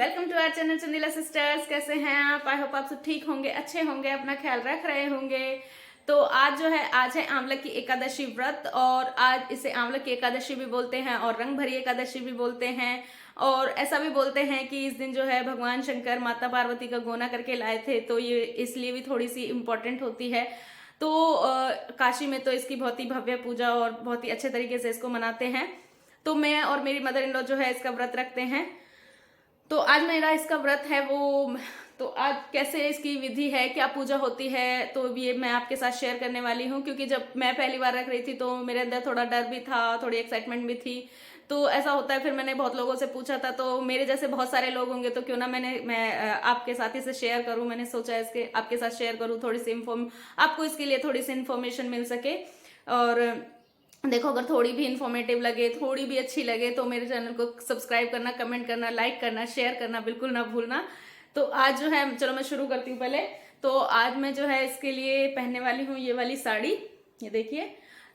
Welcome to our channel Chandela sisters. कैसे हैं आप? आई होप आप सब ठीक होंगे, अच्छे होंगे, अपना ख्याल रख रहे होंगे। तो आज आज है आंवला की एकादशी व्रत, और आज इसे आंवला की एकादशी भी बोलते हैं और रंग भरी एकादशी भी बोलते हैं। और ऐसा भी बोलते हैं कि इस दिन जो है भगवान शंकर माता पार्वती का गोना करके लाए थे, तो ये इसलिए भी थोड़ी सी इम्पोर्टेंट होती है। तो काशी में तो इसकी बहुत ही भव्य पूजा और बहुत ही अच्छे तरीके से इसको मनाते हैं। तो मैं और मेरी मदर इन लॉ जो है इसका व्रत रखते हैं। तो आज मेरा इसका व्रत है वो। तो आज कैसे इसकी विधि है, क्या पूजा होती है, तो ये मैं आपके साथ शेयर करने वाली हूँ। क्योंकि जब मैं पहली बार रख रही थी तो मेरे अंदर थोड़ा डर भी था, थोड़ी एक्साइटमेंट भी थी। तो ऐसा होता है, फिर मैंने बहुत लोगों से पूछा था, तो मेरे जैसे बहुत सारे लोग होंगे, तो क्यों ना मैं आपके साथ इसे शेयर करूँ। मैंने सोचा इसके आपके साथ शेयर करूँ, थोड़ी सी आपको इसके लिए थोड़ी सी इन्फॉर्मेशन मिल सके। और देखो, अगर थोड़ी भी इन्फॉर्मेटिव लगे, थोड़ी भी अच्छी लगे, तो मेरे चैनल को सब्सक्राइब करना, कमेंट करना, लाइक करना, शेयर करना बिल्कुल ना भूलना। तो आज जो है, चलो मैं शुरू करती हूँ पहले। तो आज मैं जो है इसके लिए पहनने वाली हूँ ये वाली साड़ी। ये देखिए,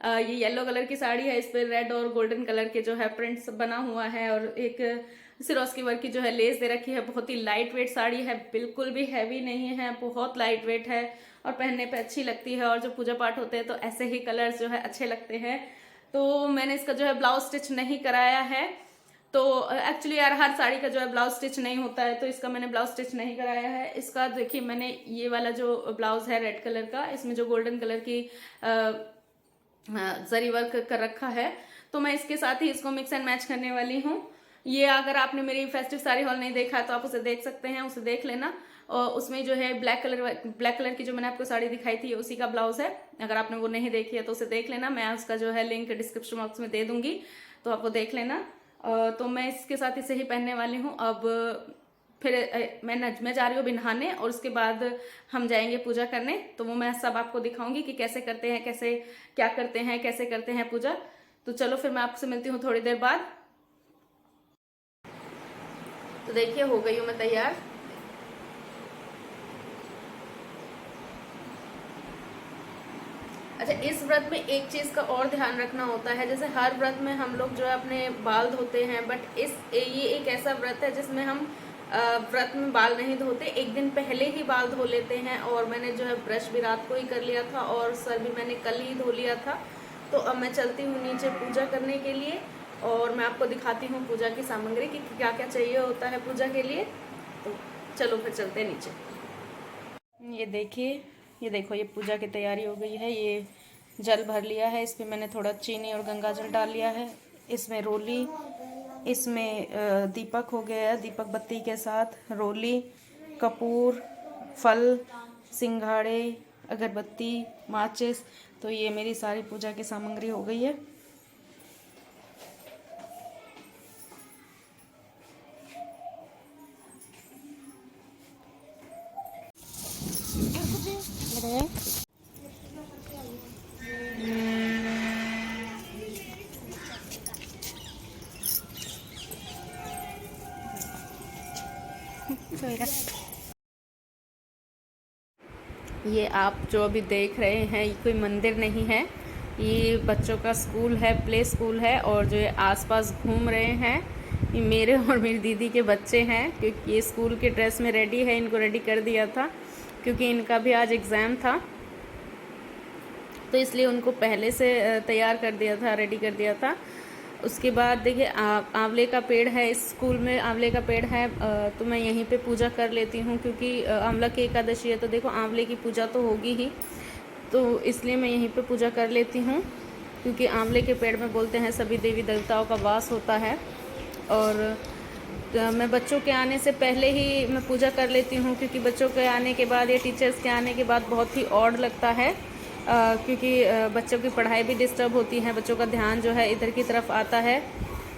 ये येलो कलर की साड़ी है, इस पर रेड और गोल्डन कलर के जो है प्रिंट्स बना हुआ है, और एक सिरोस्की वर्क की जो है लेस दे रखी है। बहुत ही लाइट वेट साड़ी है, बिल्कुल भी हैवी नहीं है, बहुत लाइट वेट है और पहनने पे अच्छी लगती है। और जो पूजा पाठ होते हैं तो ऐसे ही कलर्स जो है अच्छे लगते हैं। तो मैंने इसका जो है ब्लाउज स्टिच नहीं कराया है। तो एक्चुअली यार, हर साड़ी का जो है ब्लाउज स्टिच नहीं होता है, तो इसका मैंने ब्लाउज स्टिच नहीं कराया है। इसका देखिए, मैंने ये वाला जो ब्लाउज है रेड कलर का, इसमें जो गोल्डन कलर की जरी वर्क कर रखा है, तो मैं इसके साथ ही इसको मिक्स एंड मैच करने वाली हूँ। ये अगर आपने मेरी फेस्टिव साड़ी हॉल नहीं देखा तो आप उसे देख सकते हैं, उसे देख लेना। और उसमें जो है ब्लैक कलर की जो मैंने आपको साड़ी दिखाई थी उसी का ब्लाउज है। अगर आपने वो नहीं देखी है तो उसे देख लेना, मैं उसका जो है लिंक डिस्क्रिप्शन बॉक्स में दे दूंगी, तो आप वो देख लेना। तो मैं इसके साथ इसे ही पहनने वाली हूँ। अब फिर मैं जा रही हूँ नहाने, और उसके बाद हम जाएंगे पूजा करने। तो वो मैं सब आपको दिखाऊंगी कि कैसे करते हैं, कैसे क्या करते हैं, कैसे करते हैं पूजा। तो चलो फिर मैं आपसे मिलती हूँ थोड़ी देर बाद। तो देखिए, हो गई हूँ मैं तैयार। अच्छा, इस व्रत में एक चीज का और ध्यान रखना होता है। जैसे हर व्रत में हम लोग जो है अपने बाल धोते हैं, बट ये एक ऐसा व्रत है जिसमें हम व्रत में बाल नहीं धोते, एक दिन पहले ही बाल धो लेते हैं। और मैंने जो है ब्रश भी रात को ही कर लिया था, और सर भी मैंने कल ही धो लिया था। तो अब मैं चलती हूँ नीचे पूजा करने के लिए, और मैं आपको दिखाती हूँ पूजा की सामग्री कि क्या क्या चाहिए होता है पूजा के लिए। तो चलो फिर चलते हैं नीचे। ये देखिए, ये देखो, ये पूजा की तैयारी हो गई है। ये जल भर लिया है, इसमें मैंने थोड़ा चीनी और गंगा जल डाल लिया है। इसमें रोली, इसमें दीपक हो गया है, दीपक बत्ती के साथ रोली, कपूर, फल, सिंघाड़े, अगरबत्ती, माचिस। तो ये मेरी सारी पूजा की सामग्री हो गई है। ये आप जो अभी देख रहे हैं, ये कोई मंदिर नहीं है, ये बच्चों का स्कूल है, प्ले स्कूल है। और जो ये आसपास घूम रहे हैं, ये मेरे और मेरी दीदी के बच्चे हैं, क्योंकि ये स्कूल के ड्रेस में रेडी है। इनको रेडी कर दिया था क्योंकि इनका भी आज एग्ज़ाम था, तो इसलिए उनको पहले से तैयार कर दिया था, रेडी कर दिया था। उसके बाद देखिए, आंवले का पेड़ है, इस स्कूल में आंवले का पेड़ है। तो मैं यहीं पे पूजा कर लेती हूँ, क्योंकि आंवला की एकादशी है, तो देखो आंवले की पूजा तो होगी ही, तो इसलिए मैं यहीं पे पूजा कर लेती हूँ। क्योंकि आंवले के पेड़ में बोलते हैं सभी देवी देवताओं का वास होता है। और मैं बच्चों के आने से पहले ही मैं पूजा कर लेती हूँ, क्योंकि बच्चों के आने के बाद या टीचर्स के आने के बाद बहुत ही ऑड लगता है। क्योंकि बच्चों की पढ़ाई भी डिस्टर्ब होती है, बच्चों का ध्यान जो है इधर की तरफ आता है।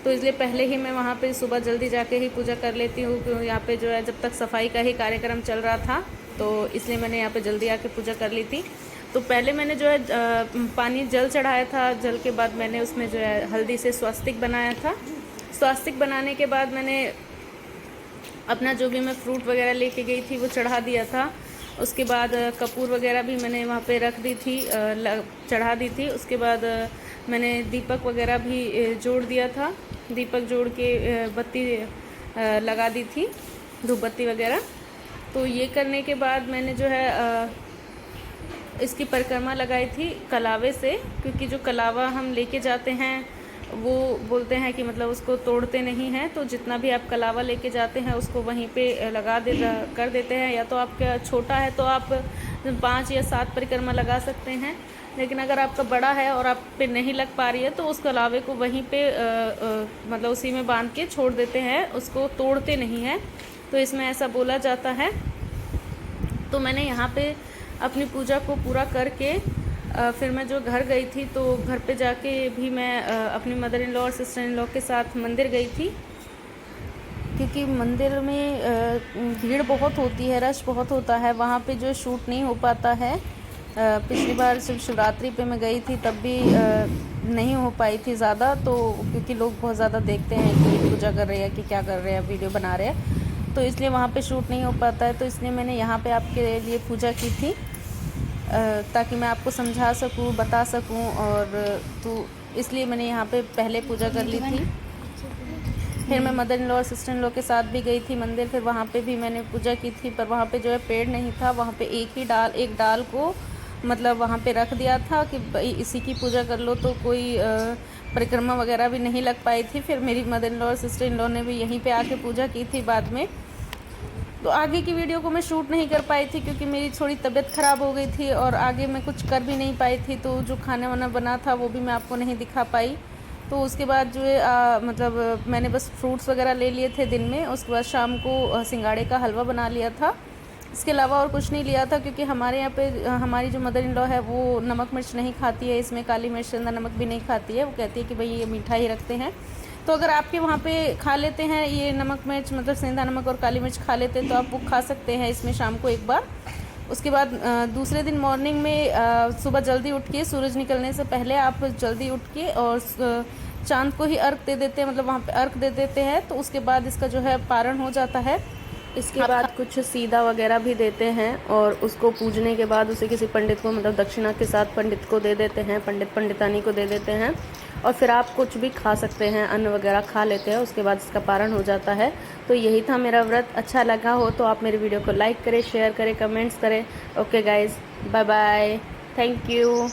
तो इसलिए पहले ही मैं वहाँ पे सुबह जल्दी जाके ही पूजा कर लेती हूँ। क्योंकि यहाँ पे जो है जब तक सफाई का ही कार्यक्रम चल रहा था, तो इसलिए मैंने यहाँ पे जल्दी आके पूजा कर ली थी। तो पहले मैंने जो है पानी जल चढ़ाया था, जल के बाद मैंने उसमें जो है हल्दी से स्वास्तिक बनाया था। स्वास्तिक बनाने के बाद मैंने अपना जो भी मैं फ्रूट वगैरह लेके गई थी वो चढ़ा दिया था। उसके बाद कपूर वगैरह भी मैंने वहाँ पे रख दी थी, चढ़ा दी थी। उसके बाद मैंने दीपक वगैरह भी जोड़ दिया था, दीपक जोड़ के बत्ती लगा दी थी। धूप बत्ती वगैरह। तो ये करने के बाद मैंने जो है इसकी परिक्रमा लगाई थी कलावे से, क्योंकि जो कलावा हम लेके जाते हैं वो बोलते हैं कि मतलब उसको तोड़ते नहीं हैं, तो जितना भी आप कलावा लेके जाते हैं उसको वहीं पे कर देते हैं। या तो आपका छोटा है तो आप 5 या 7 परिक्रमा लगा सकते हैं, लेकिन अगर आपका बड़ा है और आप पे नहीं लग पा रही है तो उस कलावे को वहीं पे मतलब उसी में बांध के छोड़ देते हैं, उसको तोड़ते नहीं हैं। तो इसमें ऐसा बोला जाता है। तो मैंने यहाँ पे अपनी पूजा को पूरा करके फिर मैं जो घर गई थी, तो घर पे जाके भी मैं अपनी मदर इन लॉ और सिस्टर इन लॉ के साथ मंदिर गई थी, क्योंकि मंदिर में भीड़ बहुत होती है, रश बहुत होता है, वहाँ पे जो शूट नहीं हो पाता है। पिछली बार सिर्फ शिवरात्रि पे मैं गई थी, तब भी नहीं हो पाई थी ज़्यादा, तो क्योंकि लोग बहुत ज़्यादा देखते हैं कि पूजा कर रहे हैं कि क्या कर रहे हैं, वीडियो बना रहे हैं, तो इसलिए वहाँ पे शूट नहीं हो पाता है। तो इसलिए मैंने यहाँ पे आपके लिए पूजा की थी, ताकि मैं आपको समझा सकूं, बता सकूं, और तो इसलिए मैंने यहाँ पे पहले पूजा कर ली थी। फिर मैं मदर इन लॉ और सिस्टर इन लॉ के साथ भी गई थी मंदिर, फिर वहाँ पे भी मैंने पूजा की थी, पर वहाँ पे जो है पेड़ नहीं था, वहाँ पे एक डाल को मतलब वहाँ पे रख दिया था कि इसी की पूजा कर लो, तो कोई परिक्रमा वगैरह भी नहीं लग पाई थी। फिर मेरी मदर इन लॉ और सिस्टर इन लॉ ने भी यहीं पे आके पूजा की थी बाद में। तो आगे की वीडियो को मैं शूट नहीं कर पाई थी, क्योंकि मेरी थोड़ी तबीयत ख़राब हो गई थी और आगे मैं कुछ कर भी नहीं पाई थी, तो जो खाना वाना बना था वो भी मैं आपको नहीं दिखा पाई। तो उसके बाद जो है मतलब मैंने बस फ्रूट्स वगैरह ले लिए थे दिन में, उसके बाद शाम को सिंगाड़े का हलवा बना लिया था। इसके अलावा और कुछ नहीं लिया था, क्योंकि हमारे यहाँ पे हमारी जो मदर इन लॉ है वो नमक मिर्च नहीं खाती है, इसमें काली मिर्च के अंदर नमक भी नहीं खाती है। वो कहती है कि भाई ये मीठा ही रखते हैं। तो अगर आपके वहाँ पे खा लेते हैं ये नमक मिर्च, मतलब सेंधा नमक और काली मिर्च खा लेते हैं, तो आप वो खा सकते हैं इसमें शाम को एक बार। उसके बाद दूसरे दिन मॉर्निंग में सुबह जल्दी उठ के, सूरज निकलने से पहले आप जल्दी उठ के और चांद को ही अर्घ दे देते हैं, मतलब वहाँ पे अर्घ दे देते हैं। तो उसके बाद इसका जो है पारण हो जाता है। इसके बाद कुछ सीधा वगैरह भी देते हैं, और उसको पूजने के बाद उसे किसी पंडित को, मतलब दक्षिणा के साथ पंडित को दे देते हैं, पंडित पंडितानी को दे देते हैं, और फिर आप कुछ भी खा सकते हैं, अन्न वगैरह खा लेते हैं। उसके बाद इसका पारण हो जाता है। तो यही था मेरा व्रत। अच्छा लगा हो तो आप मेरे वीडियो को लाइक करें, शेयर करें, कमेंट्स करें। Okay guys, bye bye, thank you.